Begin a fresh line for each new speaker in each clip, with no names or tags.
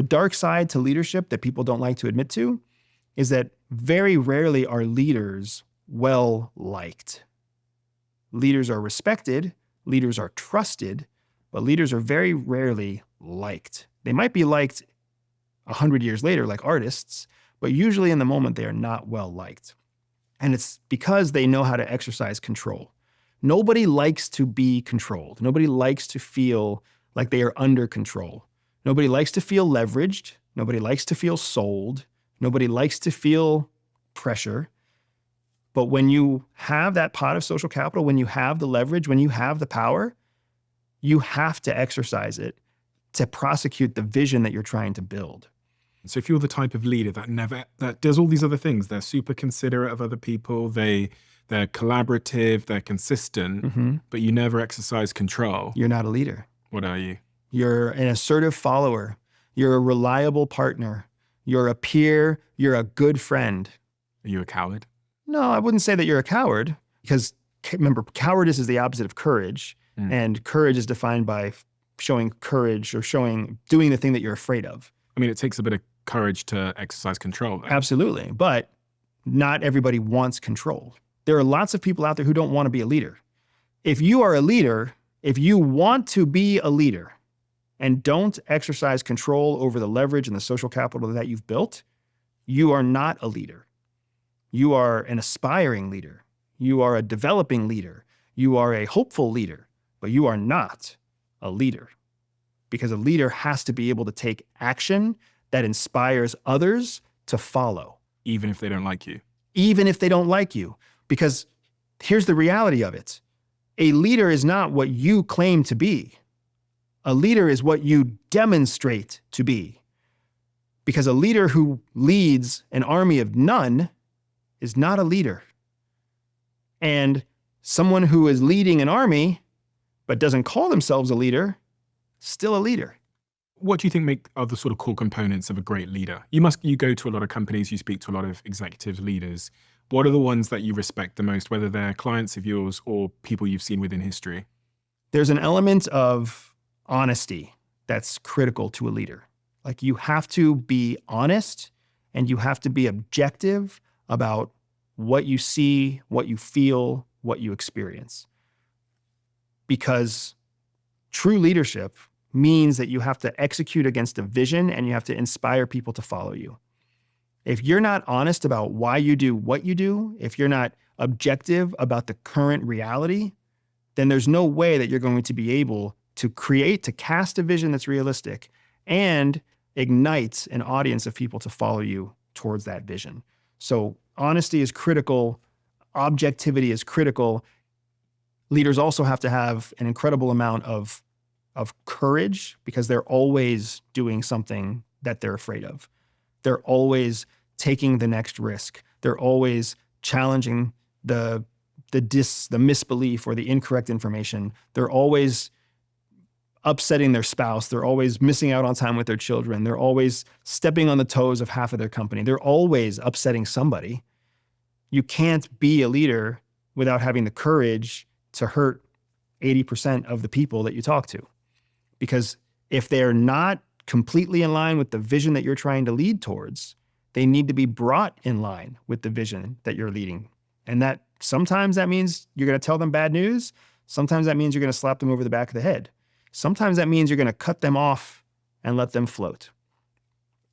dark side to leadership that people don't like to admit to is that very rarely are leaders well liked. Leaders are respected, leaders are trusted, but leaders are very rarely liked. They might be liked 100 years later like artists, but usually in the moment they are not well liked. And it's because they know how to exercise control. Nobody likes to be controlled. Nobody likes to feel like they are under control. Nobody likes to feel leveraged. Nobody likes to feel sold. Nobody likes to feel pressure. But when you have that pot of social capital, when you have the leverage, when you have the power, you have to exercise it to prosecute the vision that you're trying to build.
So if you're the type of leader that does all these other things, they're super considerate of other people, they're collaborative, they're consistent, but you never exercise control.
You're not a leader.
What are you?
You're an assertive follower. You're a reliable partner. You're a peer. You're a good friend.
Are you a coward?
No, I wouldn't say that you're a coward, because remember, cowardice is the opposite of courage. And courage is defined by showing courage or doing the thing that you're afraid of.
I mean, it takes a bit of courage to exercise control, though.
Absolutely. But not everybody wants control. There are lots of people out there who don't want to be a leader. If you are a leader, if you want to be a leader and don't exercise control over the leverage and the social capital that you've built, you are not a leader. You are an aspiring leader. You are a developing leader. You are a hopeful leader, but you are not a leader, because a leader has to be able to take action that inspires others to follow.
Even if they don't like you.
Even if they don't like you. Because here's the reality of it. A leader is not what you claim to be. A leader is what you demonstrate to be. Because a leader who leads an army of none is not a leader. And someone who is leading an army but doesn't call themselves a leader, still a leader.
What do you think are the sort of core components of a great leader? You go to a lot of companies, you speak to a lot of executive leaders. What are the ones that you respect the most, whether they're clients of yours or people you've seen within history?
There's an element of honesty that's critical to a leader. Like, you have to be honest and you have to be objective about what you see, what you feel, what you experience. Because true leadership means that you have to execute against a vision and you have to inspire people to follow you. If you're not honest about why you do what you do, if you're not objective about the current reality, then there's no way that you're going to be able to cast a vision that's realistic and ignite an audience of people to follow you towards that vision. So honesty is critical. Objectivity is critical. Leaders also have to have an incredible amount of courage, because they're always doing something that they're afraid of. They're always taking the next risk. They're always challenging the misbelief or the incorrect information. They're always upsetting their spouse. They're always missing out on time with their children. They're always stepping on the toes of half of their company. They're always upsetting somebody. You can't be a leader without having the courage to hurt 80% of the people that you talk to. Because if they're not completely in line with the vision that you're trying to lead towards, they need to be brought in line with the vision that you're leading. And that sometimes that means you're going to tell them bad news. Sometimes that means you're going to slap them over the back of the head. Sometimes that means you're going to cut them off and let them float.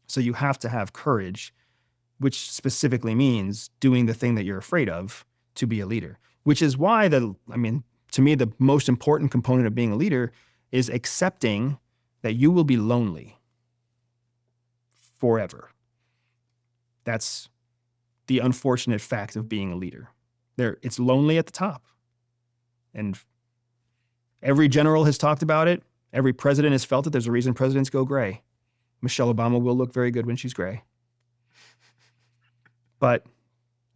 So you have to have courage, which specifically means doing the thing that you're afraid of to be a leader. Which is why to me, the most important component of being a leader is accepting that you will be lonely forever. That's the unfortunate fact of being a leader. It's lonely at the top. And every general has talked about it. Every president has felt it. There's a reason presidents go gray. Michelle Obama will look very good when she's gray. But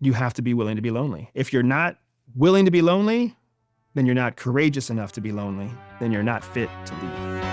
you have to be willing to be lonely. If you're not willing to be lonely, then you're not courageous enough to be lonely. Then you're not fit to lead.